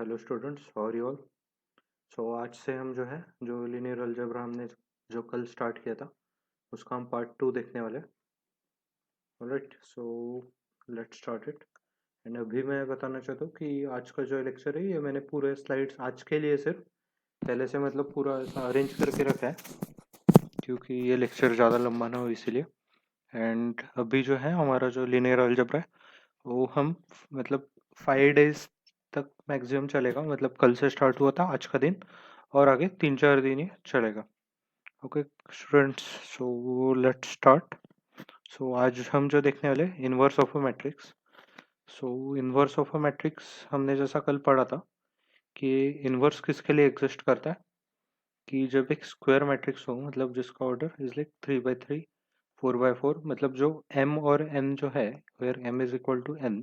Hello students, how are you all. So आज से हम जो है जो लीनियर अलजेब्रा हमने जो कल स्टार्ट किया था उसका हम पार्ट 2 देखने वाले हैं। Alright, so let's start it. And अभी मैं बताना चाहता हूँ कि आज का जो लेक्चर है ये मैंने पूरे स्लाइड्स आज के लिए सिर्फ पहले से मतलब पूरा ऐसा अरेंज करके रखा है क्योंकि ये लेक्चर ज़्यादा लंबा ना हो इसीलिए। एंड अभी जो है हमारा जो लीनियर अलजेब्रा है वो हम मतलब 5 डेज तक मैक्सिमम चलेगा। मतलब कल से स्टार्ट हुआ था आज का दिन और आगे 3-4 दिन ही चलेगा। Okay students, so let's start. So आज हम जो देखने वाले inverse of a matrix. So inverse of a matrix हमने जैसा कल पढ़ा था कि इनवर्स किसके लिए एग्जिस्ट करता है कि जब एक स्क्वायर मैट्रिक्स हो मतलब जिसका order is like 3 by 3 4 by 4 मतलब जो m और n जो है where m is equal to n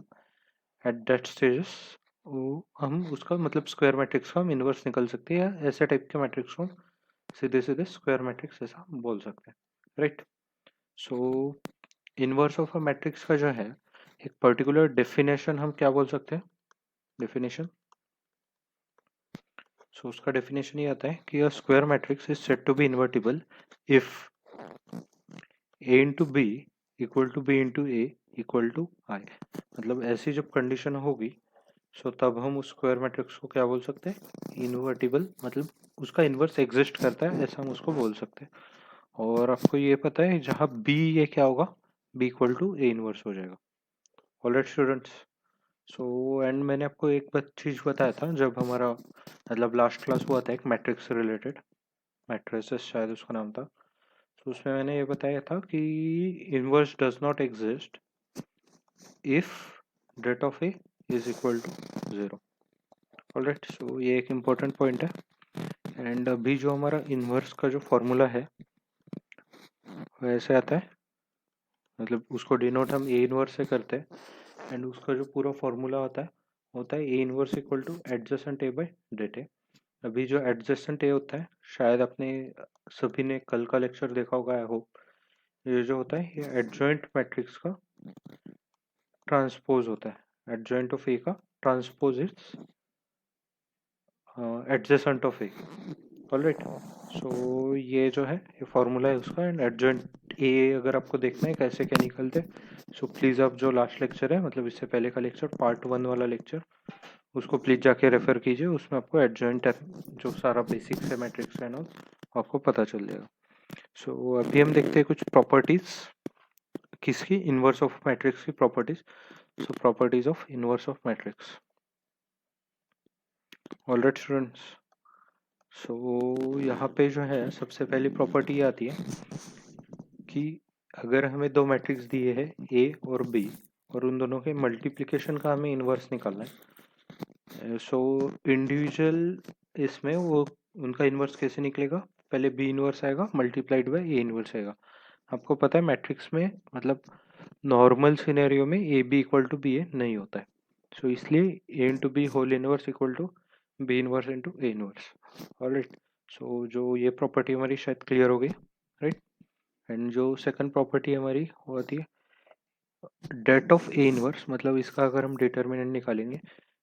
at that stages वो हम उसका मतलब स्क्वायर मैट्रिक्स का हम इनवर्स निकल सकते हैं या ऐसे टाइप के मैट्रिक्स को हम सीधे सीधे स्क्वायर मैट्रिक्स ऐसा बोल सकते हैं। Right, so inverse of a matrix का जो है एक पर्टिकुलर डेफिनेशन हम क्या बोल सकते हैं। डेफिनेशन, सो उसका डेफिनेशन ये आता है कि a square matrix is said to be invertible if a into B equal to B into A equal to I. मतलब ऐसी जब कंडीशन होगी सो तब हम उस स्क्वायर मैट्रिक्स को क्या बोल सकते हैं, इन्वर्टिबल। मतलब उसका इन्वर्स एग्जिस्ट करता है ऐसा हम उसको बोल सकते हैं। और आपको ये पता है जहाँ बी ये क्या होगा, B equal to A inverse हो जाएगा। ऑलराइट स्टूडेंट्स, सो एंड मैंने आपको एक चीज बताया था जब हमारा मतलब लास्ट क्लास हुआ था एक मैट्रिक्स से रिलेटेड, मैट्रिसेस शायद उसका नाम था। तो उसमें मैंने ये बताया था कि inverse does not exist if det of A is equal to 0। Alright, so ये एक इम्पोर्टेंट पॉइंट है। एंड अभी जो हमारा इनवर्स का जो फॉर्मूला है वो ऐसे आता है, मतलब उसको डिनोट हम ए इनवर्स से करते हैं। एंड उसका जो पूरा फॉर्मूला होता है A inverse equal to adjacent A by det A. अभी जो एडजेसेंट ए होता है शायद अपने सभी ने कल का लेक्चर देखा होगा आई होप। ये जो होता है ये एडजॉइंट मैट्रिक्स का ट्रांसपोज होता है। एडजॉइंट ऑफ ए का transpose is adjacent of A. Alright, so ये जो है ये फॉर्मूला है उसका। एंड एडजॉइंट ए अगर आपको देखना है कैसे क्या निकलते, सो प्लीज़ आप जो लास्ट लेक्चर है मतलब इससे पहले का लेक्चर पार्ट 1 वाला लेक्चर उसको प्लीज़ जाके रेफर कीजिए। उसमें आपको एडजॉइंट जो सारा बेसिक्स है मैट्रिक्स एंड ऑल आपको पता चल जाएगा। सो अभी हम देखते हैं कुछ प्रॉपर्टीज किसकी, इनवर्स ऑफ मैट्रिक्स की properties. So properties of inverse of matrix. Alright students, so यहाँ पे जो है सबसे पहली प्रॉपर्टी ये आती है कि अगर हमें दो मैट्रिक्स दिए हैं ए और बी और उन दोनों के मल्टीप्लिकेशन का हमें इन्वर्स निकालना है। सो इंडिविजुअल इसमें वो उनका इन्वर्स कैसे निकलेगा, पहले बी इन्वर्स आएगा मल्टीप्लाइड बाय ए इन्वर्स आएगा। आपको पता है मैट्रिक्स में मतलब नॉर्मल सिनेरियो में A B equal to B A नहीं होता है। सो इसलिए A into B whole inverse equal to B inverse into A inverse. Alright, so जो ये प्रॉपर्टी हमारी शायद क्लियर हो गई। राइट, एंड जो सेकंड प्रॉपर्टी हमारी वो आती है डेट ऑफ ए इनवर्स। मतलब इसका अगर हम डिटर्मिनेंट निकालेंगे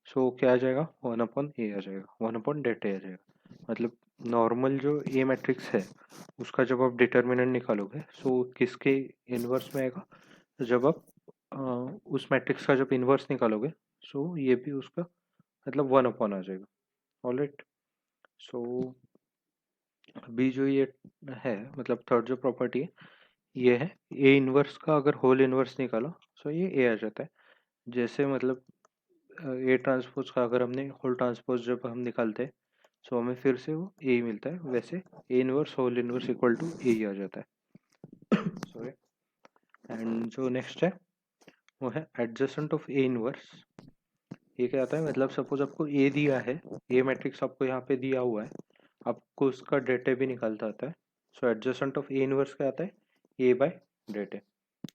सो क्या आ जाएगा, 1 अपॉन ए आ जाएगा, 1 अपॉन डेट ए आ जाएगा। मतलब नॉर्मल जो ए मैट्रिक्स है उसका जब आप डिटर्मिनेंट निकालोगे सो किसके इनवर्स में आएगा, जब आप उस मैट्रिक्स का जब इनवर्स निकालोगे सो ये भी उसका मतलब 1 अपॉन आ जाएगा। ऑलराइट, सो अभी जो ये है मतलब थर्ड जो प्रॉपर्टी है ये है ए इनवर्स का अगर होल इनवर्स निकालो सो ये ए आ जाता है। जैसे मतलब ए ट्रांसपोज का अगर हमने होल ट्रांसपोज जब हम निकालते हैं सो हमें फिर से वो ए ही मिलता है, वैसे A inverse whole inverse equal to A ही आ जाता है। सॉरी, एंड जो नेक्स्ट है वो है एडजेसेंट ऑफ ए इनवर्स। ये क्या आता है, मतलब सपोज आपको ए दिया है, ए मैट्रिक्स आपको यहाँ पे दिया हुआ है, आपको उसका डेटा भी निकालता आता है। सो एडजेसेंट ऑफ ए इनवर्स क्या आता है, ए बाय डेटा।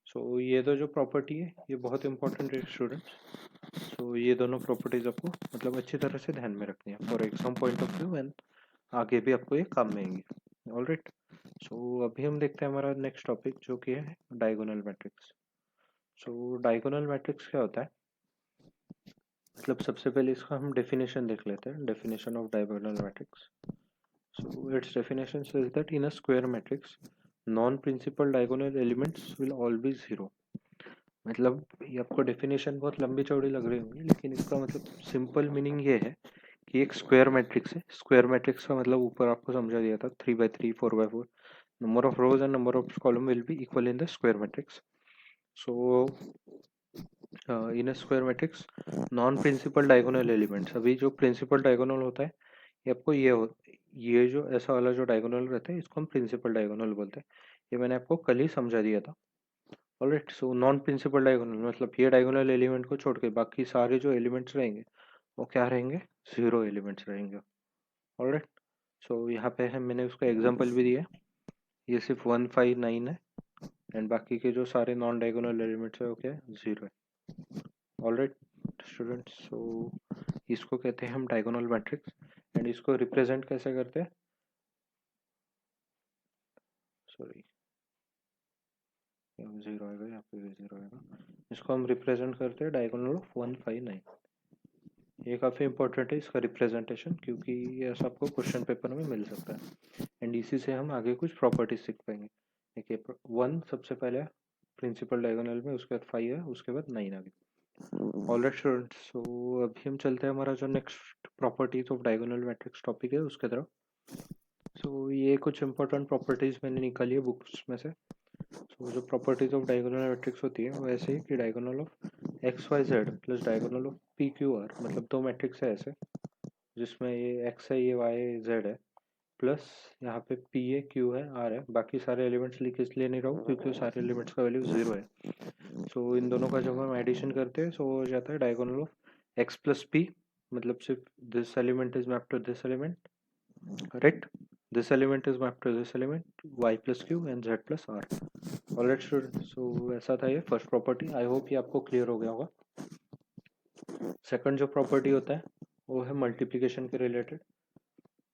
सो ये दो जो प्रॉपर्टी है ये बहुत इंपॉर्टेंट है स्टूडेंट्स। सो ये दोनों प्रॉपर्टीज आपको मतलब अच्छी तरह से ध्यान में रखनी है for exam point of view and आगे भी आपको ये काम में आएंगी। ऑलराइट, सो अभी हम देखते हैं हमारा नेक्स्ट टॉपिक जो कि है डायगोनल मैट्रिक्स। सो डायगोनल मैट्रिक्स क्या होता है, मतलब सबसे पहले इसका हम डेफिनेशन देख लेते हैं, definition of diagonal matrix. So its definition says that in a square matrix, non-principal diagonal elements will always zero. मतलब ये आपको डेफिनेशन बहुत लंबी चौड़ी लग रही होंगी, लेकिन इसका मतलब सिंपल मीनिंग ये है कि एक स्क्वायर मैट्रिक्स है. स्क्वायर मैट्रिक्स का मतलब ऊपर आपको समझा दिया था 3 by 3, 4 by 4. Number of rows and number of column will be equal in the square matrix. So in a square matrix, non-principal diagonal elements, अभी जो principal diagonal होता है ये आपको ये जो ऐसा वाला जो डायगोनल रहता है इसको हम प्रिंसिपल डायगोनल बोलते हैं. ये मैंने आपको कल ही समझा दिया था. Alright. So non principal diagonal मतलब ये डायगोनल एलिमेंट को छोड़ के बाकी सारे जो एलिमेंट्स रहेंगे वो क्या रहेंगे, जीरो एलिमेंट्स रहेंगे. ऑलराइट. सो यहाँ पे है, मैंने उसका एग्जांपल भी दिया. ये सिर्फ 1, 5, 9 है एंड बाकी के जो सारे नॉन डायगोनल एलिमेंट्स है वो क्या है, जीरो है. Alright students. सो इसको कहते हैं हम डायगोनल मैट्रिक्स एंड इसको रिप्रेजेंट कैसे करते हैं, सॉरी यहाँ जीरो आएगा, यहाँ पे भी जीरो आएगा. इसको हम रिप्रेजेंट करते हैं डायगोनल ऑफ 1, 5, 9. ये काफ़ी इंपॉर्टेंट है इसका रिप्रेजेंटेशन, क्योंकि ये ऐसा आपको क्वेश्चन पेपर में मिल सकता है एंड इसी से हम आगे कुछ प्रॉपर्टीज सीख पाएंगे. देखिए 1 सबसे पहले प्रिंसिपल डायगोनल में, उसके बाद 5 है, उसके बाद 9 आ गई. Alright students. सो अभी हम चलते हैं हमारा जो next properties of diagonal matrix topic है उसके तरफ. सो ये कुछ इंपॉर्टेंट प्रॉपर्टीज मैंने निकाली है बुक्स में से. तो जो प्रॉपर्टीज ऑफ डायगोनल मैट्रिक्स होती है वो ऐसे ही कि diagonal of X Y Z plus diagonal of P Q R, मतलब दो मैट्रिक्स है ऐसे जिसमें ये एक्स है, ये वाई है, जेड है, प्लस यहाँ पे पी है, क्यू है, आर है. बाकी सारे एलिमेंट्स लिख इसलिए नहीं रहा हूँ क्योंकि सारे एलिमेंट्स का वैल्यू जीरो है. सो इन दोनों का जब हम एडिशन करते हैं सो हो जाता है diagonal of X plus P, मतलब सिर्फ this element is map to this element, correct. This element is mapped to this element, y plus q and z plus r. Alright students, so ऐसा था ये फर्स्ट प्रॉपर्टी. आई hope ये आपको clear हो गया होगा. सेकंड जो प्रॉपर्टी होता है वो है मल्टीप्लिकेशन के रिलेटेड.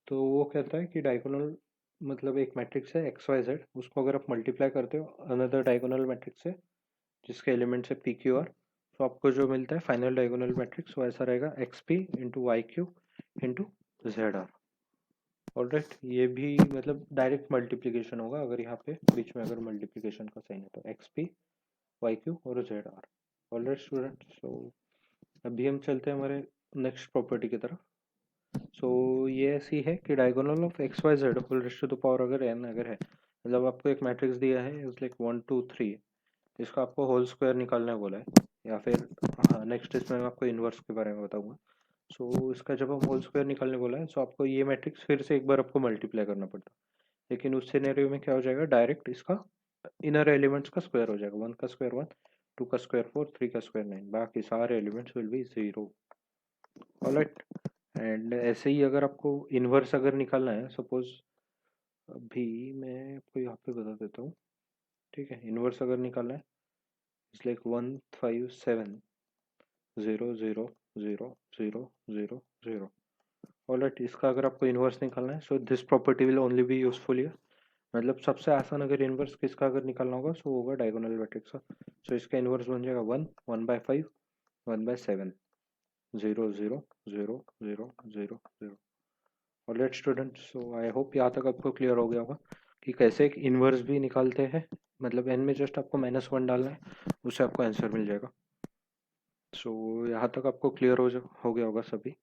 तो वो कहता है कि डायगोनल मतलब एक मैट्रिक्स है एक्स वाई जेड, उसको अगर आप मल्टीप्लाई करते हो अनदर डायगोनल मैट्रिक्स से जिसके एलिमेंट्स है पी क्यू आर, तो आपको जो मिलता है फाइनल डायगोनल मैट्रिक्स वो ऐसा रहेगा X P into Y Q into Z R. Alright. ये भी मतलब डायरेक्ट मल्टीप्लिकेशन होगा अगर यहाँ पे बीच में अगर मल्टीप्लिकेशन का साइन है तो एक्स पी वाई क्यू और Z R. Alright student. So अभी हम चलते हैं हमारे नेक्स्ट प्रॉपर्टी की तरफ. सो ये ऐसी है कि diagonal of X Y Z whole raise to the power अगर एन अगर है, मतलब आपको एक मैट्रिक्स दिया है इट्स लाइक 1, 2, 3, इसका आपको होल स्क्वायर निकालना बोला है, या फिर हाँ नेक्स्ट इसमें मैं आपको इन्वर्स के बारे में बताऊंगा. सो इसका जब हम होल स्क्वायर निकालने बोला है सो आपको ये मैट्रिक्स फिर से एक बार आपको मल्टीप्लाई करना पड़ता है, लेकिन उस सिनेरियो में क्या हो जाएगा, डायरेक्ट इसका इनर एलिमेंट्स का स्क्वायर हो जाएगा. 1 का स्क्वायर 1, 2 का स्क्वायर 4, 3 का स्क्वायर 9, बाकी सारे elements will be zero. Alright. And ऐसे ही अगर आपको इनवर्स अगर निकालना है, सपोज अभी मैं आपको यहाँ पे बता देता हूँ. ठीक है. इनवर्स अगर निकालना है इट्स लाइक 1, 5, 7, 0, 0, 0, 0, 0, 0. ऑलराइट. इसका अगर आपको इनवर्स निकालना है so this property will only be useful here. मतलब सबसे आसान अगर इनवर्स किसका अगर निकालना होगा सो होगा डायगोनल मैट्रिक्स का. सो इसका इनवर्स बन जाएगा 1, 1/5, 1/7, 0, 0, 0, 0, 0, 0. Alright student. So I hope यहाँ तक आपको क्लियर हो गया होगा कि कैसे एक इनवर्स भी निकालते हैं. मतलब एन में जस्ट आपको -1 डालना है, उससे आपको आंसर मिल जाएगा. सो यहाँ तक आपको क्लियर हो गया होगा सभी.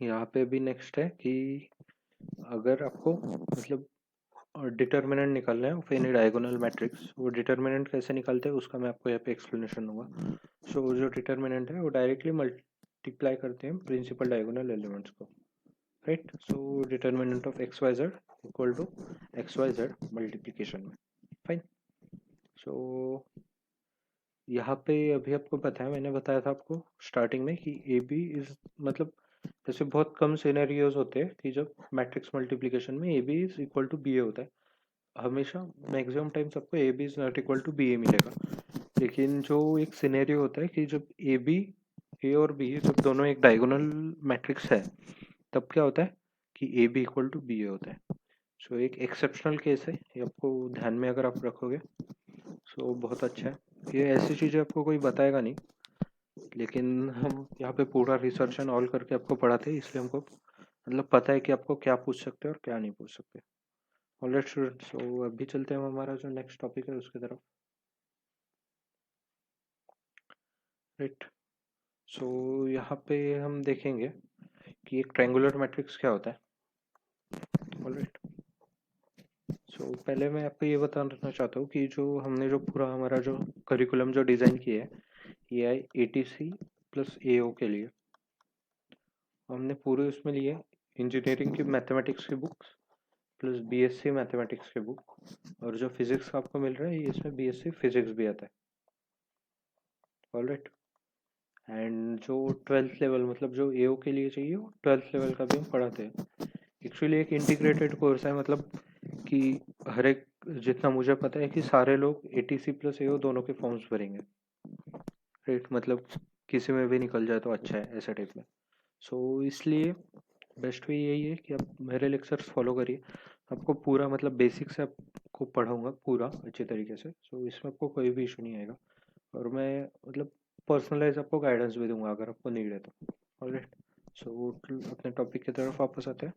यहाँ पे भी नेक्स्ट है कि अगर आपको मतलब डिटर्मिनेंट निकालना है ऑफ एनी डायगोनल मैट्रिक्स, वो डिटर्मिनेंट कैसे निकालते हैं उसका मैं आपको यहाँ पे एक्सप्लेनेशन दूंगा. सो जो डिटर्मिनेंट है वो डायरेक्टली मल्टीप्लाई करते हैं प्रिंसिपल डायगोनल एलिमेंट्स को, right. So determinant of X Y Z equal to X Y Z multiplication में. फाइन. सो यहाँ पे अभी आपको पता है, मैंने बताया था आपको स्टार्टिंग में कि ए बी इज मतलब जैसे बहुत कम सिनेरियोज होते हैं कि जब मैट्रिक्स मल्टीप्लिकेशन में A B is equal to B A होता है. हमेशा मैक्सिमम टाइम्स आपको A B is not equal to B A मिलेगा. लेकिन जो एक सिनेरियो होता है कि जब ए और बी जब दोनों एक डायगोनल मैट्रिक्स है तब क्या होता है कि A B equal to B A होता है. सो एक एक्सेप्शनल केस है, ये आपको ध्यान में अगर आप रखोगे सो बहुत अच्छा है. ये ऐसी चीज़ें आपको कोई बताएगा नहीं लेकिन हम यहाँ पे पूरा रिसर्च एंड ऑल करके आपको पढ़ाते हैं, इसलिए हमको मतलब पता है कि आपको क्या पूछ सकते हैं और क्या नहीं पूछ सकते। ऑलराइट स्टूडेंट्स, तो अभी चलते हैं हम हमारा जो नेक्स्ट टॉपिक है उसकी तरफ। राइट, सो यहाँ पे हम देखेंगे कि एक ट्रायंगुलर मैट्रिक्स क्या होता है। ऑलराइट, सो पहले मैं आपको ये बताना चाहता हूँ कि जो हमने जो पूरा हमारा जो करिकुलम जो डिज़ाइन किया है, ये है ATC प्लस AO के लिए। हमने पूरे उसमें लिए इंजीनियरिंग की मैथमेटिक्स की बुक्स प्लस BSc मैथमेटिक्स की बुक, और जो फिजिक्स आपको मिल रहा है ये इसमें BSc फिजिक्स भी आता है। ऑलराइट, एंड जो 12th लेवल मतलब जो AO के लिए चाहिए वो 12th लेवल का भी हम पढ़ाते हैं। एक्चुअली एक इंटीग्रेटेड कोर्स है, मतलब कि हर एक, जितना मुझे पता है कि सारे लोग ATC प्लस AO दोनों के फॉर्म्स भरेंगे। राइट, मतलब किसी में भी निकल जाए तो अच्छा है ऐसा टाइप में। सो इसलिए बेस्ट वे यही है कि आप मेरे लेक्चर्स फॉलो करिए। आपको पूरा मतलब बेसिक से आपको पढ़ाऊंगा पूरा अच्छे तरीके से, सो इसमें आपको कोई भी इशू नहीं आएगा, और मैं मतलब पर्सनलाइज आपको गाइडेंस भी दूंगा अगर आपको नीड है तो। ऑलराइट, सो अपने टॉपिक की तरफ वापस आते हैं।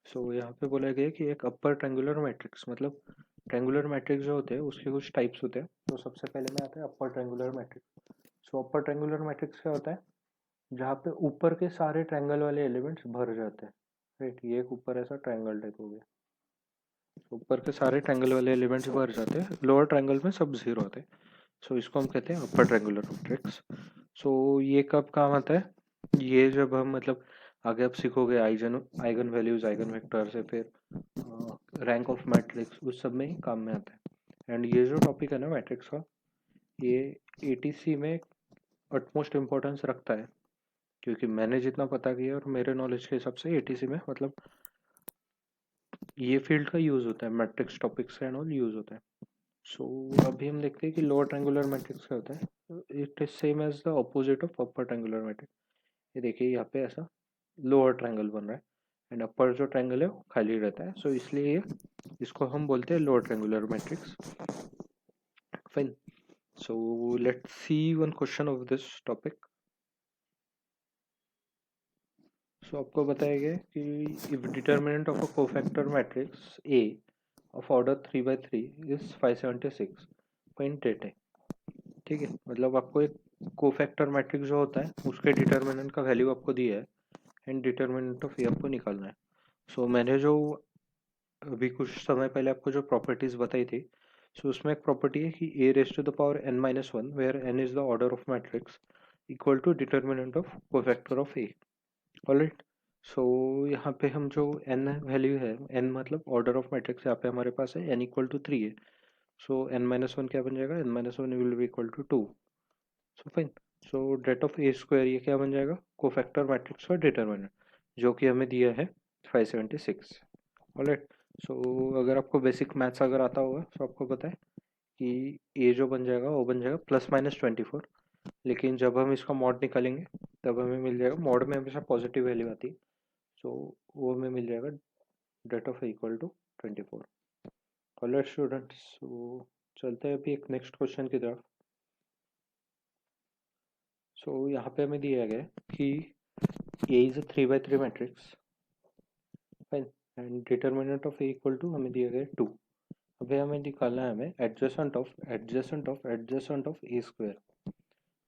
सो यहाँ पे बोला गया कि एक अपर ट्रायंगुलर मैट्रिक्स, मतलब ट्रायंगुलर मैट्रिक्स जो होते हैं उसके कुछ टाइप्स होते हैं। तो सबसे पहले में आता है अपर ट्रायंगुलर मैट्रिक्स। सो अपर ट्रायंगुलर मैट्रिक्स क्या होता है, जहाँ पे ऊपर के सारे ट्रायंगल वाले एलिमेंट्स भर जाते हैं। राइट, ये एक ऊपर ऐसा ट्रायंगल टाइप हो गया, ऊपर के सारे ट्रायंगल वाले एलिमेंट्स भर जाते हैं, लोअर ट्रायंगल में सब जीरो होते हैं। सो इसको हम कहते हैं अपर ट्रायंगुलर मैट्रिक्स। सो ये कब काम आता है, ये जब हम मतलब आगे आप सीखोगे eigen eigen values, eigen vectors है, फिर रैंक ऑफ मैट्रिक्स, उस सब में ही काम में आता है। एंड ये जो टॉपिक है ना मैट्रिक्स का, ये ATC में अटमोस्ट इम्पोर्टेंस रखता है, क्योंकि मैंने जितना पता किया और मेरे नॉलेज के हिसाब से ATC में मतलब ये फील्ड का यूज होता है, matrix topics and all use होता है। सो अभी हम देखते हैं कि लोअर ट्रायंगुलर मैट्रिक्स क्या होता है। It is same as the opposite of upper triangular matrix. ये देखिए यहाँ पे ऐसा लोअर ट्रायंगल बन रहा है, एंड अपर जो ट्रायंगल है वो खाली रहता है, सो इसलिए इसको हम बोलते हैं lower triangular matrix. Fine, so let's see one question of this topic. So आपको बताया गया कि if determinant of a cofactor matrix A of order 3 by 3 is 576, point 8 है। ठीक है, मतलब आपको एक कोफैक्टर मैट्रिक्स जो होता है उसके डिटर्मिनेंट का वैल्यू आपको दिया है, एंड डिटर्मिनेंट ऑफ ए आपको निकालना है। सो मैंने जो अभी कुछ समय पहले आपको जो प्रॉपर्टीज बताई थी, सो उसमें एक प्रॉपर्टी है कि a raise to the power n-1 where n is the order of matrix equal to determinant of cofactor of a। Alright, so यहाँ पे हम जो n वैल्यू है, n मतलब ऑर्डर ऑफ मैट्रिक्स, यहाँ पे हमारे पास है n इक्वल टू 3 है। सो n-1 क्या बन जाएगा, n-1 will be equal to 2। So fine, so det of A square ये क्या बन जाएगा, कोफैक्टर मैट्रिक्स का डिटर्मिनेंट, जो कि हमें दिया है 576। ऑलराइट, सो अगर आपको बेसिक मैथ्स अगर आता होगा तो आपको पता है कि ए जो बन जाएगा वो बन जाएगा +-24, लेकिन जब हम इसका मॉड निकालेंगे तब हमें मिल जाएगा, मॉड में हमेशा पॉजिटिव वैल्यू आती है, सो वो हमें मिल जाएगा det of A equal to 24। Alright students, so चलते हैं अभी एक नेक्स्ट क्वेश्चन की तरफ। सो यहाँ पे हमें दिया गया है कि A is a 3 by 3 matrix, fine, and determinant of A equal to हमें दिया गया 2। अभी हमें निकालना है हमें एडजेसेंट ऑफ A स्क्वायर।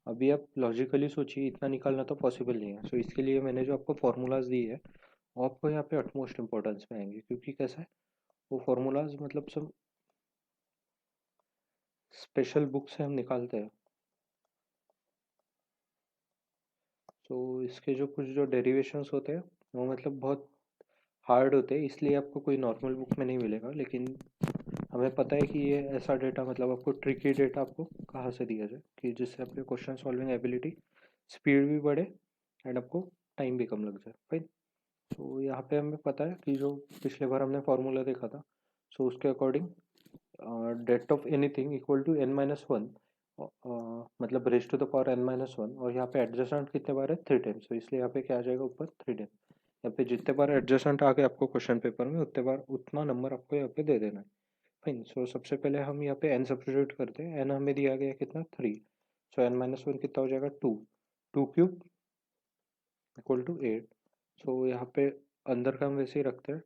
अभी आप लॉजिकली सोचिए, इतना निकालना तो पॉसिबल नहीं है, सो इसके लिए मैंने जो आपको फॉर्मूलाज दिए है वो आपको यहाँ पे अटमोस्ट इंपॉर्टेंस में आएंगे, क्योंकि कैसा है वो फॉर्मूलाज मतलब सब स्पेशल बुक से हम निकालते हैं। तो इसके जो कुछ जो डेरिवेशंस होते हैं वो मतलब बहुत हार्ड होते हैं, इसलिए आपको कोई नॉर्मल बुक में नहीं मिलेगा, लेकिन हमें पता है कि ये ऐसा डेटा मतलब आपको ट्रिकी डेटा आपको कहाँ से दिया जाए कि जिससे आपके क्वेश्चन सॉल्विंग एबिलिटी स्पीड भी बढ़े एंड आपको टाइम भी कम लग जाए। फाइन, तो यहाँ पे हमें पता है कि जो पिछले बार हमने फॉर्मूला देखा था, सो उसके according det of anything equal to n-1, मतलब raise to the power n-1, और यहाँ पे एडजस्टेंट कितने बार है 3 टाइम्स, तो इसलिए यहाँ पे क्या आ जाएगा ऊपर 3 टाइम्स। यहाँ पे जितने बार एडजस्टेंट आ गए आपको क्वेश्चन पेपर में उतने बार उतना नंबर आपको यहाँ पे दे देना है। फाइन, सो सबसे पहले हम यहाँ पे n सब्स्टिट्यूट करते हैं, n हमें दिया गया कितना 3, सो n-1 कितना हो जाएगा 2, 2 क्यूब इक्वल टू 8। सो यहाँ पे अंदर का हम वैसे ही रखते हैं,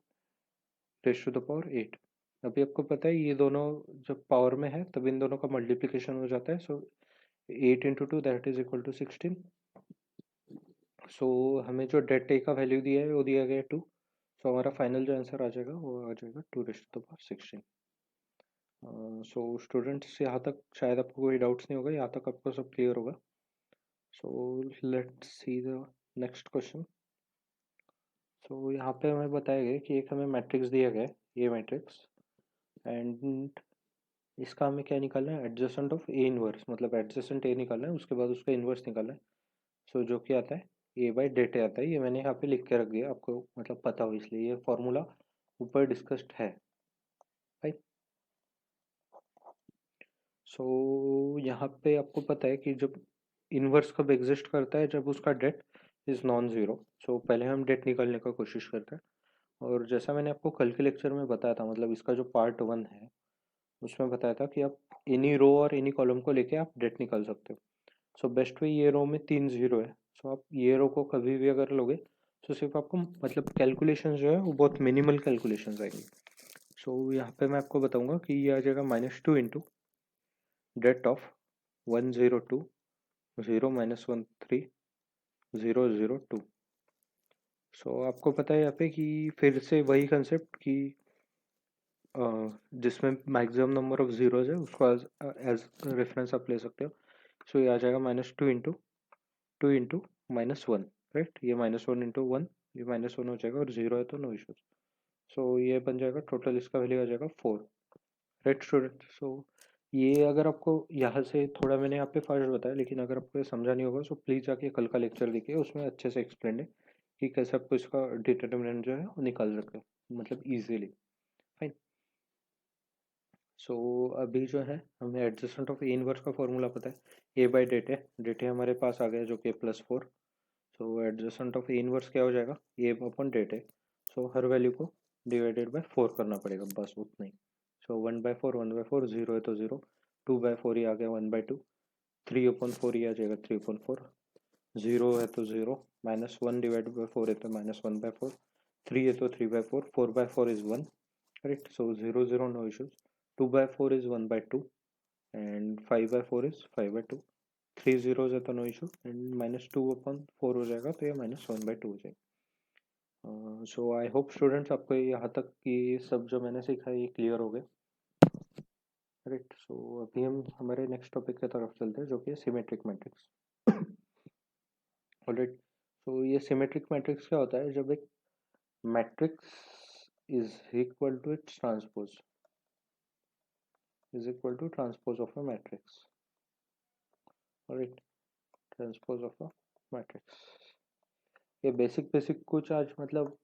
रेज टू द पावर 8। अभी आपको पता है ये दोनों जब पावर में है तब इन दोनों का मल्टीप्लिकेशन हो जाता है। So 8 into two that is equal to 16। So हमें जो डेट ए का वैल्यू दिया है वो दिया गया है 2। सो हमारा फाइनल जो आंसर आ जाएगा वो आ जाएगा 2 raise to the power 16। So students यहाँ तक शायद आपको कोई डाउट्स नहीं होगा, यहाँ तक आपको सब क्लियर होगा। So let's see the next question. So यहाँ पे हमें बताया गया कि एक हमें मैट्रिक्स दिया गया है, ये मैट्रिक्स, एंड इसका हमें क्या निकालना है, एडजेसेंट ऑफ ए इनवर्स, मतलब एडजेसेंट ए निकालना है, उसके बाद उसका इनवर्स निकालना है। सो जो कि आता है ए बाई डेट ए आता है, ये मैंने यहाँ पे लिख के रख दिया आपको मतलब पता हो इसलिए, ये फॉर्मूला ऊपर डिस्कस्ड है राइट। सो यहाँ पे आपको पता है कि जब इनवर्स कब एग्जिस्ट करता है, जब उसका डेट इज नॉन ज़ीरो। सो पहले हम डेट निकालने का कोशिश करते हैं, और जैसा मैंने आपको कल के लेक्चर में बताया था, मतलब इसका जो पार्ट 1 है उसमें बताया था कि आप इन्हीं रो और इन्हीं कॉलम को लेके आप डेट निकाल सकते हो। सो बेस्ट वे, ये रो में 3 जीरो है, सो आप ये रो को कभी भी अगर लोगे तो सिर्फ आपको मतलब कैलकुलेशन जो है वो बहुत मिनिमल कैलकुलेशन आएंगे। सो यहाँ पे मैं आपको बताऊंगा कि ये आ जाएगा -2 इंटू डेट ऑफ 102 0 -13 002। सो आपको पता है यहाँ पे कि फिर से वही कंसेप्ट कि जिसमें मैक्सिमम नंबर ऑफ जीरोज है उसको एज रेफरेंस आप ले सकते हो। सो ये आ जाएगा -2 इंटू -1, राइट। ये -1 इंटू 1, ये -1 हो जाएगा और 0 है तो नो इशूज। सो ये बन जाएगा, टोटल इसका वैल्यू आ जाएगा 4, राइट स्टूडेंट। सो ये अगर आपको यहाँ से थोड़ा मैंने यहाँ पे फर्स्ट बताया, लेकिन अगर आपको ये समझा नहीं होगा तो प्लीज़ जाके कल का लेक्चर देखिए, उसमें अच्छे से एक्सप्लेन है कि कैसे आपको इसका डिटर्मिनेंट जो है वो निकाल सकते हो मतलब ईजिली, फाइन। सो अभी जो है हमें एडजस्टमेंट ऑफ ए इनवर्स का फॉर्मूला पता है, ए बाई डेट है हमारे पास आ गया जो कि +4। सो एडजस्टेंट ऑफ ए इनवर्स क्या हो जाएगा, ए अपॉन डेट है। सो हर वैल्यू को डिवाइडेड बाय 4 करना पड़ेगा, बस उतना ही। सो 1/4 1/4, 0 है तो 0, 2/4 ही आ गया 1/2, 3/4 ही आ जाएगा 3/4, 0 है तो 0, -1 डिवाइड बाई 4 है तो -1/4, 3 है तो 3/4, 4/4 is 1, right. So 0 0 no issues, 2/4 is 1/2 and 5/4 is 5/2, 3 zeros है तो नो इशू, एंड -2/4 हो जाएगा तो ये -1/2 हो जाएगा। सो आई होप स्टूडेंट्स आपको यहाँ तक ये सब जो मैंने सीखा है ये क्लियर हो गए, राइट। सो अभी हम हमारे नेक्स्ट टॉपिक की तरफ चलते हैं जो कि सिमेट्रिक मैट्रिक्स, ऑलराइट। सो ये सिमेट्रिक मैट्रिक्स क्या होता है, जब एक matrix is equal to its transpose, is equal to transpose of a matrix, alright, transpose of a matrix. ये बेसिक बेसिक कुछ आज मतलब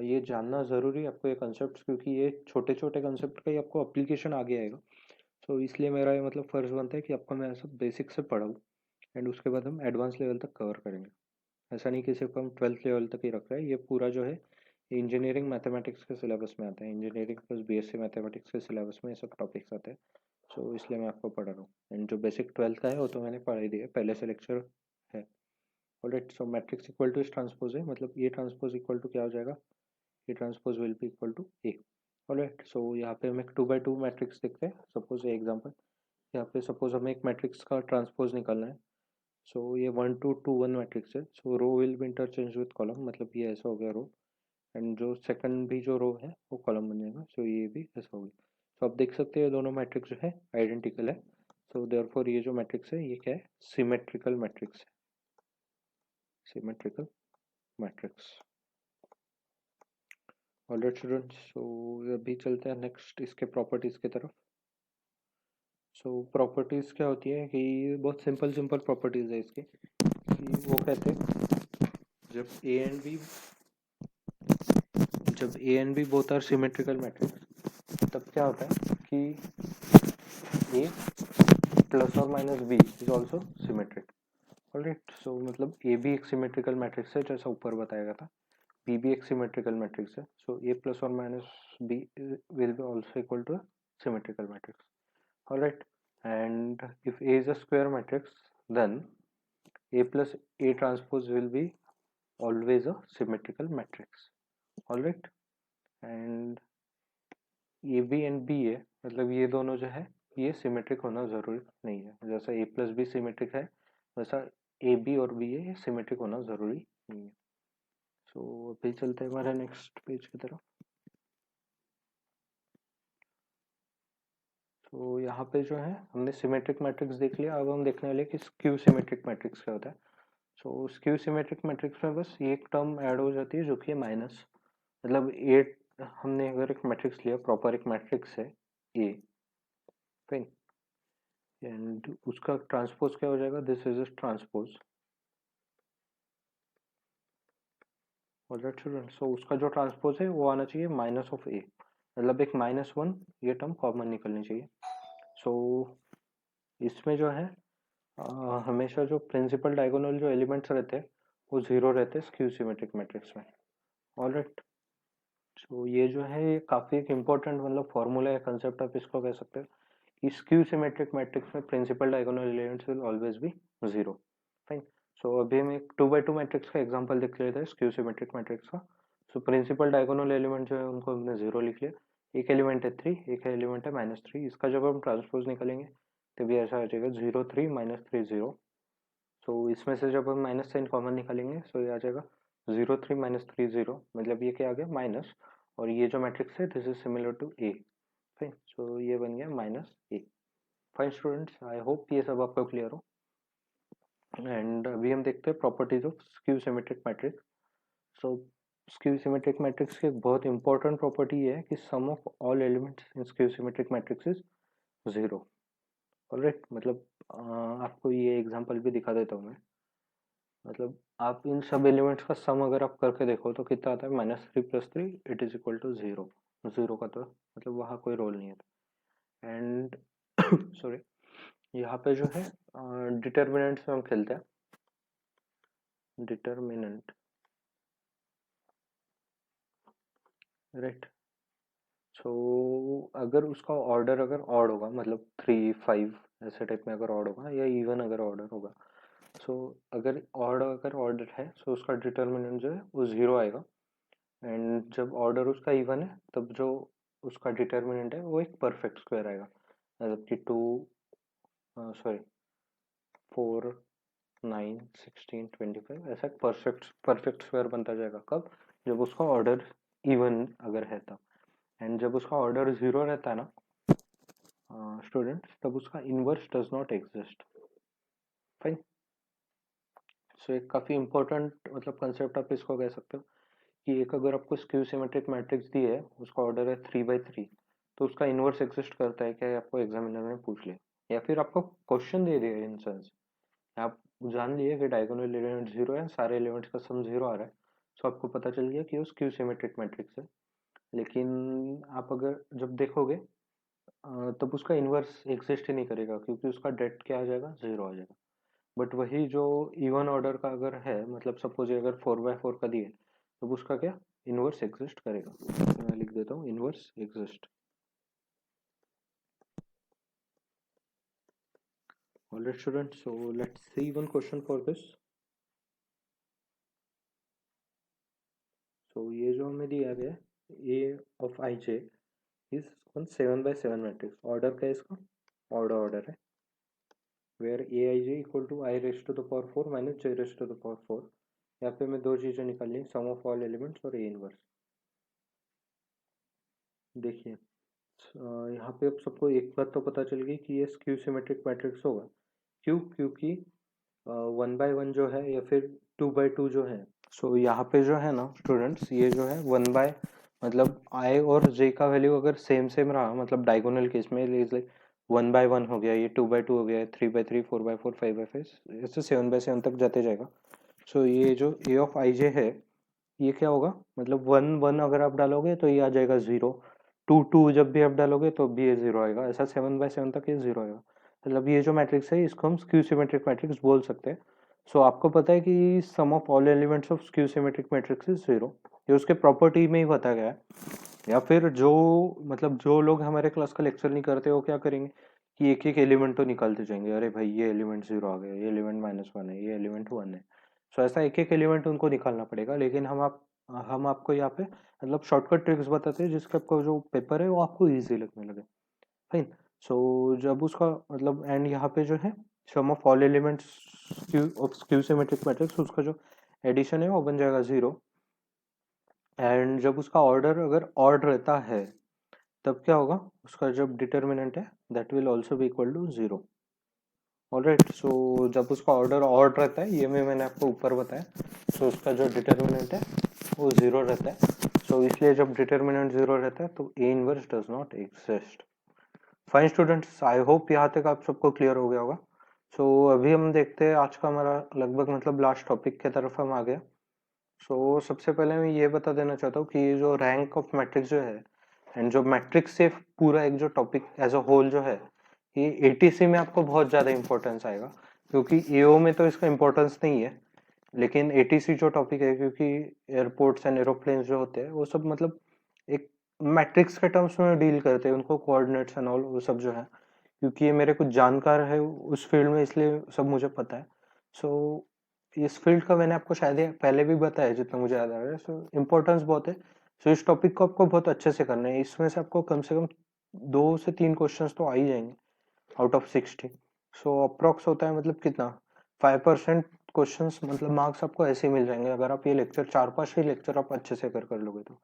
ये जानना ज़रूरी है आपको ये कंसेप्ट, क्योंकि ये छोटे छोटे कंसेप्ट का ही आपको अप्लीकेशन आगे आएगा। सो इसलिए मेरा ये मतलब फ़र्ज़ बनता है कि आपको मैं सब बेसिक से पढ़ाऊँ, एंड उसके बाद हम एडवांस लेवल तक कवर करेंगे। ऐसा नहीं कि सिर्फ हम 12th लेवल तक ही रख रहे हैं, ये पूरा जो है इंजीनियरिंग मैथमेटिक्स के सिलेबस में आता है, इंजीनियरिंग प्लस बीएससी मैथमेटिक्स के सिलेबस में ये सब टॉपिक्स आते हैं। सो इसलिए मैं आपको पढ़ा रहा हूँ, एंड जो बेसिक 12th का है वो तो मैंने पढ़ा ही दिया है, पहले से लेक्चर है, alright. So matrix equal to इस ट्रांसपोज है, मतलब ये ट्रांसपोज इक्वल टू क्या हो जाएगा, ये transpose will be equal to A, alright. So यहाँ पे हम एक 2x2 मैट्रिक्स देखते हैं, सपोज ये एग्जांपल, यहाँ पे सपोज हमें एक मैट्रिक्स का ट्रांसपोज निकालना है। सो ये 1 2 2 1 मैट्रिक्स है, so row will be interchange with column, मतलब ये ऐसा हो गया रो, एंड जो सेकंड भी जो रो है वो कॉलम बन जाएगा, सो ये भी ऐसा हो गया। तो आप देख सकते हैं दोनों मैट्रिक्स जो है आइडेंटिकल है, सो देयरफॉर ये जो मैट्रिक्स है ये क्या है, सिमेट्रिकल मैट्रिक्स है, सिमेट्रिकल मैट्रिक्स, ऑलराइट स्टूडेंट्स। सो अभी चलते हैं नेक्स्ट इसके प्रॉपर्टीज़ की तरफ। सो प्रॉपर्टीज़ क्या होती है कि बहुत सिंपल सिंपल प्रॉपर्टीज़ है इसकी, कि वो कहते हैं जब ए एंड बी, जब A and B both are symmetrical matrix, तब क्या होता है कि ए प्लस और minus B is also symmetric, alright. So मतलब ए भी एक सिमेट्रिकल मैट्रिक्स है जैसा ऊपर बताया गया था, बी भी एक सिमेट्रिकल मैट्रिक्स है, सो ए प्लस और minus B will be also equal to symmetrical matrix, alright। And if A is a square matrix, then A plus A transpose will be always a symmetrical matrix. All right, and A B and B A मतलब ये दोनों जो है ये symmetric होना जरूरी नहीं है, जैसा ए प्लस बी सिमेट्रिक है वैसा ए बी और बी ए सिमेट्रिक होना जरूरी नहीं है। सो अभी चलते हैं हमारे नेक्स्ट पेज की तरफ। तो यहाँ पे जो है हमने सिमेट्रिक मैट्रिक्स देख लिया, अब हम देखने वाले कि स्क्यू सिमेट्रिक मैट्रिक्स क्या होता है। सो स्क्यू सिमेट्रिक मैट्रिक्स में बस ये एक टर्म ऐड हो जाती है जो कि है माइनस, मतलब ए हमने अगर एक मैट्रिक्स लिया प्रॉपर एक मैट्रिक्स है ए, फाइन, एंड उसका ट्रांसपोज क्या हो जाएगा, this is a transpose. Alright student, so उसका जो ट्रांसपोज है वो आना चाहिए माइनस ऑफ ए, मतलब एक -1 ये टर्म कॉमन निकलनी चाहिए। सो इसमें जो है हमेशा जो प्रिंसिपल डायगोनल जो एलिमेंट्स रहते हैं वो 0 रहते हैं स्क्यू सिमेट्रिक मैट्रिक्स में। ऑलराइट, सो ये जो है ये काफ़ी एक इम्पोर्टेंट मतलब फॉर्मूला है, कंसेप्ट आप इसको कह सकते हो कि स्क्यू सिमेट्रिक मैट्रिक्स में principal diagonal elements will always be 0। Fine, so अभी हम एक 2x2 मैट्रिक्स का एग्जांपल देख लेते हैं स्क्यू सिमेट्रिक मैट्रिक्स का। सो प्रिंसिपल डायगोनल एलिमेंट जो है उनको हमने 0 लिख लिया, एक एलिमेंट है 3, एक एलिमेंट है -3, इसका जब हम ट्रांसपोज निकालेंगे तभी ऐसा आ जाएगा 0 3 -3 0। सो इसमें से जब हम माइनस साइन कॉमन निकालेंगे सो ये आ जाएगा 0 3 -3 0, मतलब ये क्या आ गया माइनस, और ये जो मैट्रिक्स है this is similar to A. Fine, so ये बन गया -a। Fine students, I hope ये सब आपको क्लियर हो। एंड अभी हम देखते हैं properties of skew symmetric matrix. So skew symmetric matrix की एक बहुत इंपॉर्टेंट प्रॉपर्टी है कि sum of all elements in skew symmetric matrix is 0। Alright, मतलब आपको ये एग्जांपल भी दिखा देता हूँ मैं, मतलब आप इन सब एलिमेंट्स का सम अगर आप करके देखो तो कितना आता है -3 + 3 इट इज इक्वल टू 0। 0 का तो मतलब वहाँ कोई रोल नहीं है। एंड सॉरी, यहाँ पे जो है डिटर्मिनेंट में हम खेलते हैं, डिटर्मिनेंट, राइट। सो अगर उसका ऑर्डर अगर ऑड होगा मतलब 3 5 ऐसे टाइप में अगर ऑड होगा या इवन अगर ऑर्डर होगा, सो अगर ऑर्डर है सो उसका डिटर्मिनेंट जो है वो 0 आएगा। एंड जब ऑर्डर उसका इवन है तब जो उसका डिटर्मिनेंट है वो एक परफेक्ट स्क्वायर आएगा, मतलब कि 2 सॉरी 4 9 16 25 ऐसा परफेक्ट स्क्वायर बनता जाएगा। कब, जब उसका ऑर्डर इवन अगर है तब। एंड जब उसका ऑर्डर 0 रहता है ना स्टूडेंट्स, तब उसका inverse does not exist. Fine, so एक काफ़ी इंपॉर्टेंट मतलब कंसेप्ट आप इसको कह सकते हो कि एक अगर आपको स्क्यू सिमेट्रिक मैट्रिक्स दी है उसका ऑर्डर है 3/3, तो उसका इनवर्स एग्जिस्ट करता है क्या, आपको एग्जामिनर ने पूछ लिया या फिर आपको क्वेश्चन दे दिया इन सेंस, आप जान लिए कि डायगोनल एलिमेंट 0 है, सारे एलिमेंट्स का सम 0 आ रहा है, सो आपको पता चल गया कि वो स्क्यू सिमेट्रिक मैट्रिक्स है। लेकिन आप अगर जब देखोगे तब उसका इनवर्स एग्जिस्ट ही नहीं करेगा क्योंकि उसका डेट क्या आ जाएगा 0 आ जाएगा। बट वही जो इवन ऑर्डर का अगर है, मतलब सपोज अगर 4/4 का दिए तो उसका क्या इनवर्स एग्जिस्ट करेगा। तो मैं लिख देता हूँ inverse exist. Alright students, so let's see one question for this. So ये जो हमें दिया गया है A of I J is 7/7 matrix, order क्या है इसका, ऑर्डर है, where A I J equal to I raise to the power 4 minus J raise to the power 4। यहाँ पे मैं दो चीज़ें निकालनी, सम ऑफ ऑल एलिमेंट्स और ए इनवर्स। देखिए यहाँ पे अब सबको एक बात तो पता चल गई कि ये स्क्यू सिमेट्रिक मैट्रिक्स होगा। क्यों, क्योंकि 1/1 जो है या फिर 2/2 जो है, सो यहाँ पे जो है ना स्टूडेंट्स ये जो है 1 मतलब आई और जे का वैल्यू अगर सेम सेम रहा, मतलब डायगोनल केस में लाइक 1/1 हो गया, ये 2/2 हो गया, 3/3 4/4 5/5 ऐसे 7/7 तक जाते जाएगा। सो ये जो ए ऑफ आई जे है ये क्या होगा, मतलब 1 1 अगर आप डालोगे तो ये आ जाएगा 0, 2 2 जब भी आप डालोगे तो भी ये 0 आएगा, ऐसा 7/7 तक ये 0 आएगा। मतलब ये जो मैट्रिक्स है इसको हम स्क्यू सिमेट्रिक मैट्रिक्स बोल सकते हैं। सो आपको पता है कि sum of all elements of skew symmetric matrix is 0, ये उसके प्रॉपर्टी में ही बताया गया है। या फिर जो मतलब जो लोग हमारे क्लास का लेक्चर नहीं करते वो क्या करेंगे कि एक एक एलिमेंट तो निकालते जाएंगे, अरे भाई ये एलिमेंट 0 आ गया, ये एलिमेंट -1 है, ये एलिमेंट 1 है। सो ऐसा एक एक एलिमेंट उनको निकालना पड़ेगा, लेकिन हम आपको यहाँ पे मतलब शॉर्टकट ट्रिक्स बताते हैं जिसके आपको जो पेपर है वो आपको ईजी लगने लगे। फाइन। सो जब उसका मतलब एंड यहाँ पे जो है sum of all elements of skew symmetric matrix, उसका जो एडिशन है वो बन जाएगा 0। एंड जब उसका ऑर्डर अगर ऑड रहता है तब क्या होगा, उसका जब डिटर्मिनेंट है that will also be equal to 0। Alright. So जब उसका ऑर्डर ऑड रहता है, ये मैंने आपको ऊपर बताया, सो उसका जो डिटर्मिनेंट है वो 0 रहता है। सो इसलिए जब डिटर्मिनेंट 0 रहता है तो A inverse does not exist. Fine students, I hope यहाँ तक आप सबको क्लियर हो गया होगा। सो अभी हम देखते हैं, आज का हमारा लगभग मतलब लास्ट टॉपिक की तरफ हम आ गए। सो सबसे पहले मैं ये बता देना चाहता हूँ कि ये जो रैंक ऑफ मैट्रिक्स जो है एंड जो मैट्रिक्स से पूरा एक जो टॉपिक एज अ होल जो है, ये एटीसी में आपको बहुत ज्यादा इंपॉर्टेंस आएगा, क्योंकि एओ में तो इसका इंपॉर्टेंस नहीं है, लेकिन एटीसी जो टॉपिक है, क्योंकि एयरपोर्ट्स एंड एरोप्लेन जो होते हैं वो सब मतलब एक मैट्रिक्स के टर्म्स में डील करते हैं, उनको कोऑर्डिनेट्स एंड ऑल वो सब जो है, क्योंकि ये मेरे कुछ जानकार है उस फील्ड में, इसलिए सब मुझे पता है। सो इस फील्ड का मैंने आपको शायद पहले भी बताया जितना मुझे याद आ रहा है। सो इम्पोर्टेंस बहुत है। सो इस टॉपिक को आपको बहुत अच्छे से करना है, इसमें से आपको कम से कम 2 से 3 क्वेश्चंस तो आ ही जाएंगे आउट ऑफ 60। सो अप्रोक्स होता है मतलब कितना, 5% क्वेश्चंस मतलब मार्क्स आपको ऐसे ही मिल जाएंगे अगर आप ये लेक्चर 4-5 ही लेक्चर आप अच्छे से कर लोगे तो।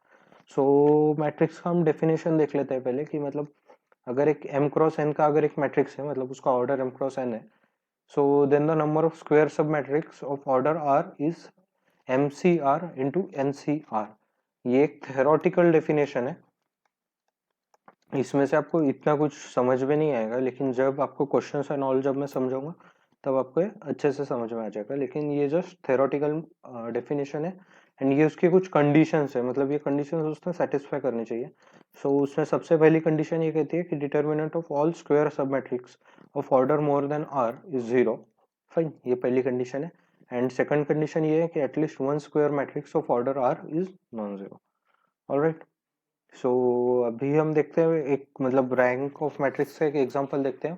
सो मैट्रिक्स का हम डेफिनेशन देख लेते हैं पहले, कि मतलब अगर एक m क्रॉस n का अगर एक मैट्रिक्स है, मतलब उसका ऑर्डर m क्रॉस n है, so then the number of square submatrix of order r is mcr into ncr। ये एक थेरोटिकल डेफिनेशन है, इसमें से आपको इतना कुछ समझ में नहीं आएगा, लेकिन जब आपको क्वेश्चंस एंड ऑल जब मैं समझाऊंगा तब आपको अच्छे से समझ में आ जाएगा। लेकिन ये जस्ट थेरोटिकल डेफिनेशन है एंड ये उसकी कुछ कंडीशंस है, मतलब ये कंडीशंस उसने सेटिस्फाई करनी चाहिए। सो उसमें सबसे पहली कंडीशन ये कहती है कि determinant of all square submatrix of order more than R is 0। Fine, ये पहली कंडीशन है। एंड सेकंड कंडीशन ये है कि at least one square matrix of order R is non zero. Alright. So अभी हम देखते हैं एक मतलब रैंक ऑफ मैट्रिक्स का एक एग्जांपल देखते हैं,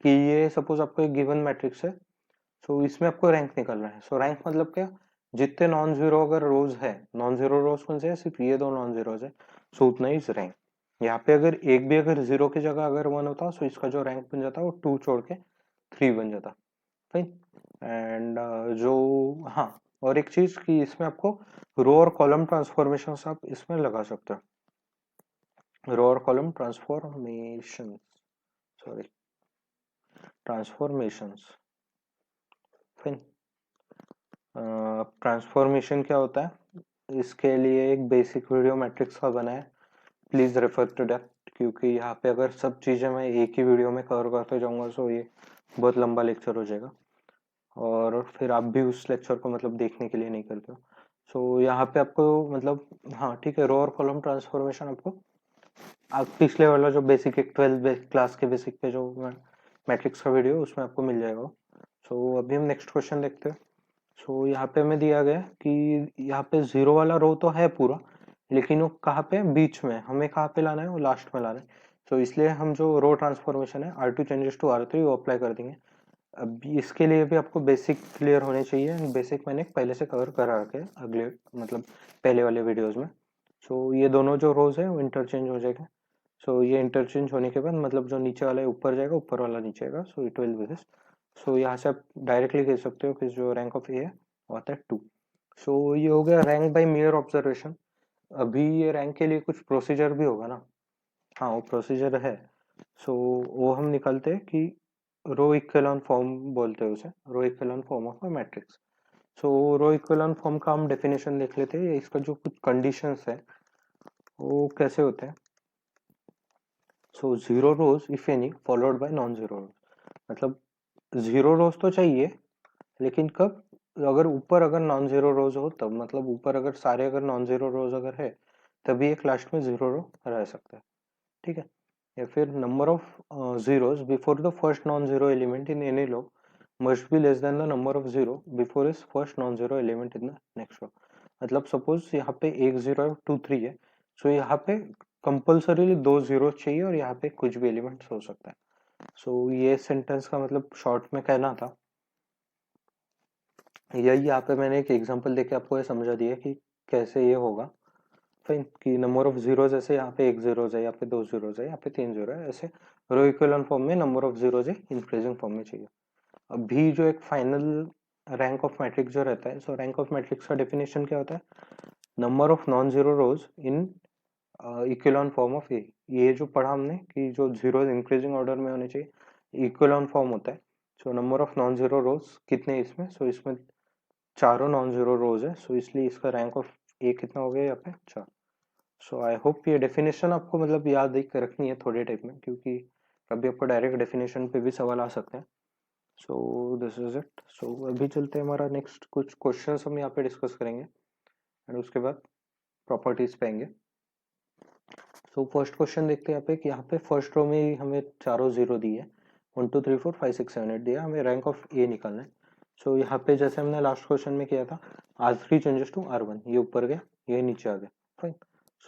कि ये सपोज आपको एक गिवन मैट्रिक्स है। सो इसमें आपको रैंक निकालना है। सो रैंक मतलब क्या, जितने नॉन जीरो अगर रोज है, नॉन जीरो रोज कौन से है, सिर्फ ये दो नॉन जीरोज है, सो उतना ही रैंक। यहाँ पे अगर एक भी अगर जीरो की जगह अगर 1 होता, सो इसका जो रैंक बन जाता वो 2 छोड़ के 3 बन जाता। फाइन। एंड जो हाँ, और एक चीज कि इसमें आपको रो और कॉलम ट्रांसफॉर्मेशन आप इसमें लगा सकते हो, रो और column transformation, sorry transformations. Fine. Transformation क्या होता है, इसके लिए एक बेसिक वीडियो मैट्रिक्स का बना है, प्लीज रेफर टू दैट, क्योंकि यहाँ पे अगर सब चीजें मैं एक ही वीडियो में कवर करते जाऊंगा तो ये बहुत लंबा लेक्चर हो जाएगा, और फिर आप भी उस लेक्चर को मतलब देखने के लिए नहीं करते हो। सो यहाँ पे आपको मतलब हाँ ठीक है, रो और कॉलम ट्रांसफॉर्मेशन आपको आप पिछले वाला जो बेसिक एक 12th क्लास के बेसिक पे जो मैट्रिक्स का वीडियो उसमें आपको मिल जाएगा। सो अभी हम नेक्स्ट क्वेश्चन देखते हैं। सो यहाँ पे हमें दिया गया कि यहाँ पे जीरो वाला रो तो है पूरा, लेकिन वो कहाँ पे बीच में, हमें कहाँ पे लाना है, वो लास्ट में लाना है। सो इसलिए हम जो रो ट्रांसफॉर्मेशन है R2 चेंजेस टू R3 वो अप्लाई कर देंगे। अब इसके लिए भी आपको बेसिक क्लियर होने चाहिए, बेसिक मैंने पहले से कवर करा रखे अगले मतलब पहले वाले वीडियोस में। सो ये दोनों जो रोज है वो इंटरचेंज हो जाएगा। सो ये इंटरचेंज होने के बाद मतलब जो नीचे वाला है ऊपर जाएगा, ऊपर वाला नीचे आएगा, so it will be this. So यहाँ से आप डायरेक्टली कह सकते हो कि जो रैंक ऑफ ए है वो आता है 2। सो ये हो गया रैंक बाय मेयर ऑब्जर्वेशन। अभी ये रैंक के लिए कुछ प्रोसीजर भी होगा ना, हाँ वो प्रोसीजर है। सो वो हम निकालते हैं कि रो इक्विवेलेंट फॉर्म बोलते हैं उसे, row equivalent form of a matrix. So row equivalent form का हम डेफिनेशन देख लेते हैं, इसका जो कुछ कंडीशंस है वो कैसे होते हैं। So zero rose if any followed by non zero रोज, मतलब जीरो रोज तो चाहिए, लेकिन कब, अगर ऊपर अगर नॉन जीरो रोज हो तब, मतलब ऊपर अगर सारे अगर नॉन जीरो रोज अगर है तभी एक लास्ट में जीरो रो रह सकता है। ठीक है। या फिर number of zeros before the first non zero element in any row must be less than the number of zero before is first non zero element in the next row. मतलब suppose यहाँ पे एक zero है, 2 3 है, सो यहाँ पे compulsorily 2 zero चाहिए और यहाँ पे कुछ भी एलिमेंट्स हो सकता है। सो ये सेंटेंस का मतलब शॉर्ट में कहना था, यही यहाँ पे मैंने एक एग्जांपल देके आपको ये समझा दिया कि कैसे ये होगा। फाइन, कि नंबर ऑफ जीरोज, ऐसे यहाँ पे एक जीरोज है, यहाँ पे दो जीरोज है, यहाँ पे तीन जीरो है, ऐसे रो इक्विवेलेंट फॉर्म में नंबर ऑफ जीरोज है इंक्रीजिंग फॉर्म में चाहिए। अब भी जो एक फाइनल रैंक ऑफ मैट्रिक्स जो रहता है, सो रैंक ऑफ मैट्रिक्स का डेफिनेशन क्या होता है? Number of non zero rows in equivalent form of A. ये जो पढ़ा हमने कि जो जीरोज इंक्रीजिंग ऑर्डर में होने चाहिए, इक्विवेलेंट फॉर्म होता है। So number of non zero rows कितने इसमें? सो इसमें चारों नॉन जीरो रोज है, सो इसलिए इसका रैंक ऑफ ए कितना हो गया यहाँ पे? 4। सो आई होप ये डेफिनेशन आपको मतलब याद एक रखनी है थोड़े टाइप में, क्योंकि कभी आपको डायरेक्ट डेफिनेशन पे भी सवाल आ सकते हैं। So this is it. So अभी चलते हैं, हमारा नेक्स्ट कुछ क्वेश्चंस हम यहाँ पे डिस्कस करेंगे एंड उसके बाद प्रॉपर्टीज पे आएंगे। सो फर्स्ट क्वेश्चन देखते हैं यहाँ पे कि यहाँ पे फर्स्ट रो में ही हमें चारों जीरो दिए है, 1 2 3 4 5 6 7 8 दिया, हमें रैंक ऑफ ए निकालना है। सो यहाँ पे जैसे हमने लास्ट क्वेश्चन में किया था, R3 चेंजेस टू R1, ये ऊपर गया, ये नीचे आ गया। फाइन।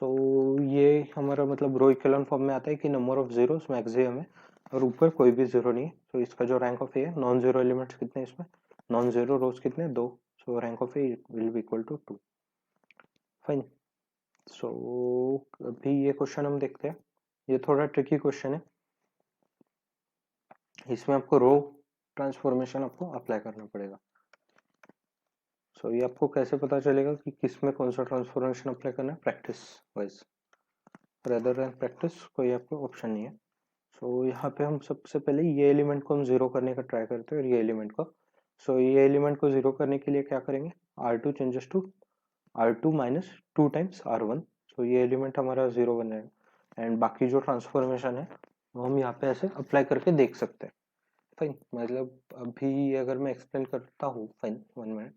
सो ये हमारा मतलब रो इक्विवेलेंट फॉर्म में आता है कि नंबर ऑफ जीरोस मैक्सिमम है और ऊपर कोई भी जीरो नहीं है। तो इसका जो रैंक ऑफ ए है, नॉन जीरो एलिमेंट्स कितने इसमें, नॉन जीरो रोज कितने, 2। So rank of A will be equal to 2। Fine. So अभी ये क्वेश्चन हम देखते हैं, ये थोड़ा ट्रिकी क्वेश्चन है, इसमें आपको रो ट्रांसफॉर्मेशन आपको अप्लाई करना पड़ेगा। सो ये आपको कैसे पता चलेगा कि किस में कौन सा ट्रांसफॉर्मेशन अप्लाई करना है? Practice wise, rather than practice कोई आपको ऑप्शन नहीं है। सो यहाँ पे हम सबसे पहले ये एलिमेंट को हम जीरो करने का ट्राई करते हैं और ये एलिमेंट को। सो ये एलिमेंट को जीरो करने के लिए क्या करेंगे? R2 changes to R2 minus 2 times R1। So ये एलिमेंट हमारा जीरो बन जाएगा एंड बाकी जो ट्रांसफॉर्मेशन है वो हम यहाँ पे ऐसे अप्लाई करके देख सकते हैं। फाइन, मतलब अभी अगर मैं एक्सप्लेन करता हूँ, फाइन 1 मिनट,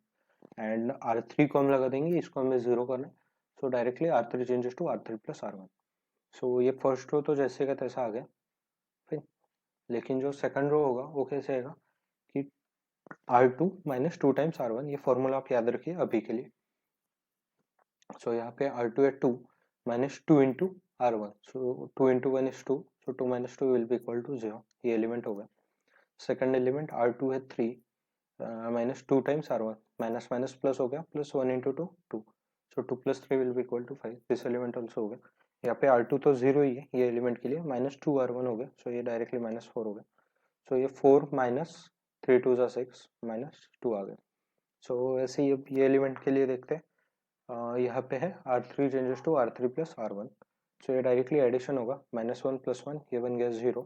एंड R3 को हम लगा देंगे, इसको हमें जीरो करना है। So directly R3 changes to R3 plus R1। So ये फर्स्ट रो तो जैसे का तैसा आ गया। फाइन, लेकिन जो सेकंड रो होगा वो कैसे आएगा कि R2 माइनस 2 टाइम्स R1, ये फॉर्मूला आप याद रखिए अभी के लिए। सो यहाँ पे R2 है 2 minus 2 into R1, so 2 into 1 is 2, so 2 minus 2 will be equal to 0। ये एलिमेंट हो गया। सेकंड एलिमेंट R2 है 3 minus 2 times R1, minus minus plus हो गया, plus 1 into 2 2, so 2 plus 3 will be equal to 5। This element also हो गया। यहाँ पे R2 तो जीरो ही है ये एलिमेंट के लिए, माइनस 2 R1 हो गया, सो ये डायरेक्टली माइनस 4 हो गया। सो ये 4 माइनस 3 2 जा 6, माइनस 2 आ गया। सो ऐसे ये एलिमेंट के लिए देखते हैं, यहाँ पे है R3 changes to R3 plus R1। So ये डायरेक्टली एडिशन होगा, माइनस 1 प्लस 1, ये बन गया 0,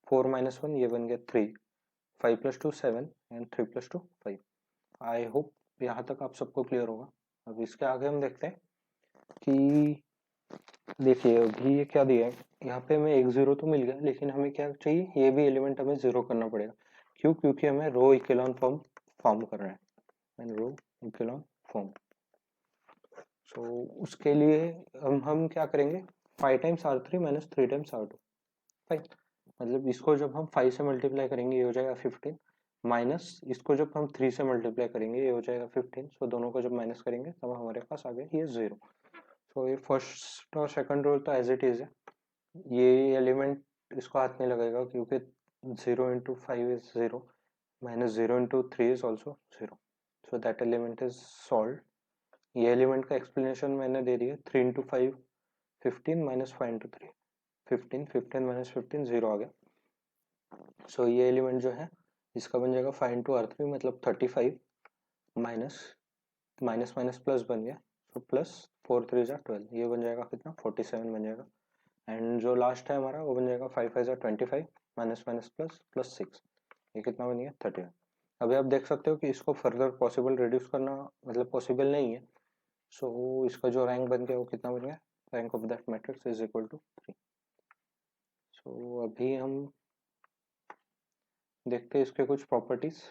4 माइनस 1, ये बन गया 3, 5 plus 2 7 and 3 plus 2 5। I hope यहाँ तक आप सबको क्लियर होगा। अब इसके आगे हम देखते हैं कि देखिए अभी ये क्या दिया है, यहाँ पे हमें एक जीरो तो मिल गया, लेकिन हमें क्या चाहिए, ये भी एलिमेंट हमें जीरो करना पड़ेगा। क्यों? क्योंकि हमें रो इक्विवेलेंट फॉर्म फॉर्म करना है, एंड रो इक्विवेलेंट फॉर्म। सो उसके लिए हम क्या करेंगे, 5 times R3 minus 3 times R2। Fine, मतलब इसको जब हम 5 से मल्टीप्लाई करेंगे ये हो जाएगा 15, माइनस इसको जब हम 3 से मल्टीप्लाई करेंगे ये हो जाएगा 15। सो दोनों को जब माइनस करेंगे तब हमारे पास आ गया ये 0। सो ये फर्स्ट और सेकंड रो तो एज इट इज है, ये एलिमेंट इसको हाथ नहीं लगेगा क्योंकि 0 into 5 is 0, minus 0 into 3 is also 0। So that element is solve. ये एलिमेंट का एक्सप्लेनेशन मैंने दे दिया, 3 इंटू 5 15 माइनस 5 इंटू 3 15, 15 माइनस 15 0 आ गया। सो ये एलिमेंट जो है इसका बन जाएगा 5 इंटू R3 मतलब 35, माइनस माइनस माइनस प्लस बन गया, तो प्लस 4 3 जा 12, ये बन जाएगा कितना, 47 बन जाएगा। एंड जो लास्ट है हमारा वो बन जाएगा 5 5 जा 25, माइनस माइनस प्लस प्लस 6, ये कितना बन गया 31। अभी आप देख सकते हो कि इसको फर्दर पॉसिबल रिड्यूस करना मतलब पॉसिबल नहीं है। सो इसका जो रैंक बन गया वो कितना बन गया, rank of that matrix is equal to 3। So अभी हम देखते हैं इसके कुछ properties.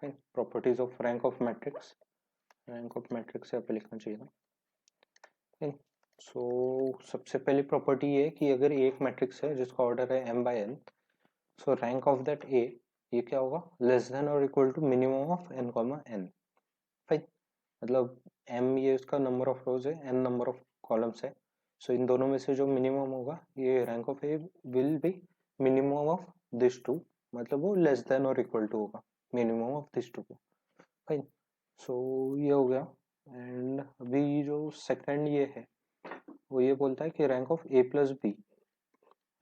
Properties of rank of matrix, rank of matrix यहाँ पे लिखना चाहिए था। सो सबसे पहली प्रॉपर्टी ये है कि अगर एक मैट्रिक्स है जिसका ऑर्डर है m by n, so rank of that A ये क्या होगा, लेस देन और equal to minimum of n comma n। Fine, मतलब m ये इसका नंबर ऑफ रोज है, n नंबर ऑफ कॉलम्स है। सो इन दोनों में से जो मिनिमम होगा ये rank of A will be minimum of this two, मतलब वो लेस देन और इक्वल टू होगा मिनिमम ऑफ दिस टू को। फाइन, सो ये हो गया। एंड अभी जो सेकंड ये है वो ये बोलता है कि rank of A plus B,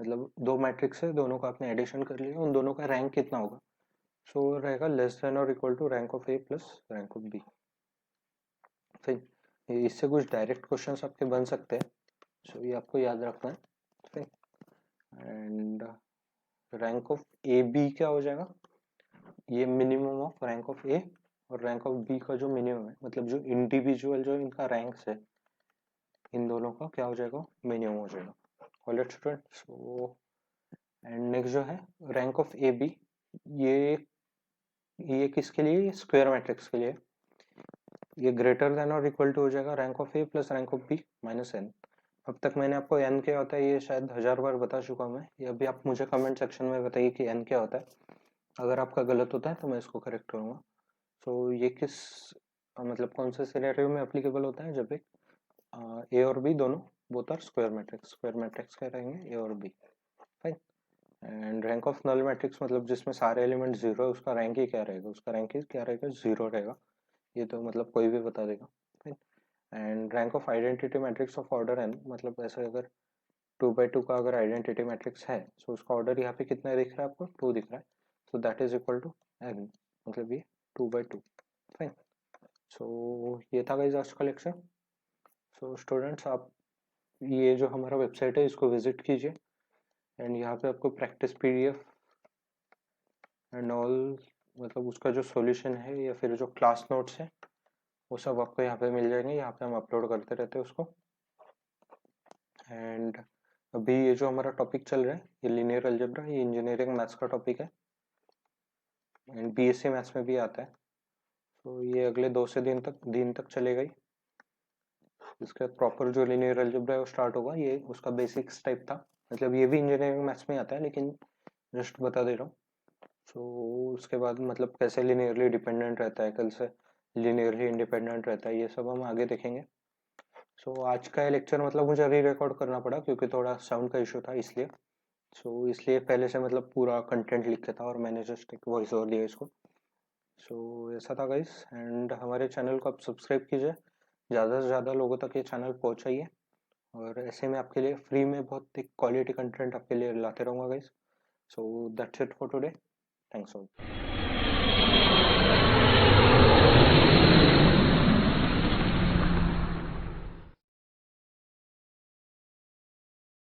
मतलब दो मैट्रिक्स है, दोनों का आपने एडिशन कर लिया, उन दोनों का रैंक कितना होगा। सो रहेगा लेस देन और equal to rank of A plus rank of B. फिर इससे कुछ डायरेक्ट क्वेश्चंस आपके बन सकते हैं, सो ये आपको याद रखना है। फिर and rank of A B क्या हो जाएगा, ये minimum of rank of A और रैंक ऑफ बी का जो मिनिमम है, मतलब जो इंडिविजुअल जो इनका रैंक्स है इन दोनों का क्या हो जाएगा, मिनिमम हो जाएगा। Alright student, so and next जो है रैंक ऑफ ए बी, ये किसके लिए, स्क्वायर मैट्रिक्स के लिए, ये ग्रेटर देन और इक्वल टू हो जाएगा rank of A plus rank of B minus N. अब तक मैंने आपको एन क्या होता है ये शायद 1000 बार बता चुका मैं, ये अभी आप मुझे कमेंट सेक्शन में बताइए कि एन क्या होता है, अगर आपका गलत होता है तो मैं इसको करेक्ट करूंगा। सो ये किस मतलब कौन से सिनेरियो में एप्लीकेबल होता है, जब एक ए और बी दोनों बोथ आर स्क्वायर मैट्रिक्स क्या रहेंगे ए और B. Fine, and rank of null matrix मतलब जिसमें सारे एलिमेंट जीरो है, उसका रैंक ही क्या रहेगा, उसका रैंक ही क्या रहेगा, जीरो रहेगा, ये तो मतलब कोई भी बता देगा। And rank of identity matrix of order N, मतलब ऐसे अगर 2x2 का अगर आइडेंटिटी मैट्रिक्स है, सो उसका ऑर्डर यहाँ पे कितना दिख रहा है आपको, 2 दिख रहा है, so that is equal to N, मतलब ये 2x2। फाइन, सो ये था गाइस आज का लेक्चर। सो स्टूडेंट्स आप ये जो हमारा वेबसाइट है इसको विजिट कीजिए, एंड यहाँ पे आपको प्रैक्टिस पीडीएफ एंड ऑल, मतलब उसका जो सॉल्यूशन है या फिर जो क्लास नोट्स है वो सब आपको यहाँ पे मिल जाएंगे, यहाँ पे हम अपलोड करते रहते हैं उसको। एंड अभी ये जो हमारा टॉपिक चल रहा है ये लीनियर अलजेब्रा, ये इंजीनियरिंग मैथ्स का टॉपिक है एंड बीएससी मैथ्स में भी आता है, तो ये अगले 2 से दिन तक चलेगा ही। इसका प्रॉपर जो लीनियर अलजेब्रा है वो स्टार्ट होगा, ये उसका बेसिक्स टाइप था, मतलब ये भी इंजीनियरिंग मैथ्स में आता है लेकिन जस्ट बता दे रहा हूँ। सो उसके बाद मतलब कैसे लीनियरली डिपेंडेंट रहता है, कल से लीनियरली इंडिपेंडेंट रहता है, ये सब हम आगे देखेंगे। सो आज का लेक्चर मतलब मुझे री रिकॉर्ड करना पड़ा क्योंकि थोड़ा साउंड का इशू था इसलिए, सो इसलिए पहले से मतलब पूरा कंटेंट लिख के था और मैंने जस्ट एक वॉइस ओवर दिया इसको। सो ऐसा था गाइस, एंड हमारे चैनल को आप सब्सक्राइब कीजिए, ज़्यादा से ज़्यादा लोगों तक ये चैनल पहुँचाइए, और ऐसे में आपके लिए फ्री में बहुत एक क्वालिटी कंटेंट आपके लिए लाते रहूँगा guys. So that's it for today, thanks all.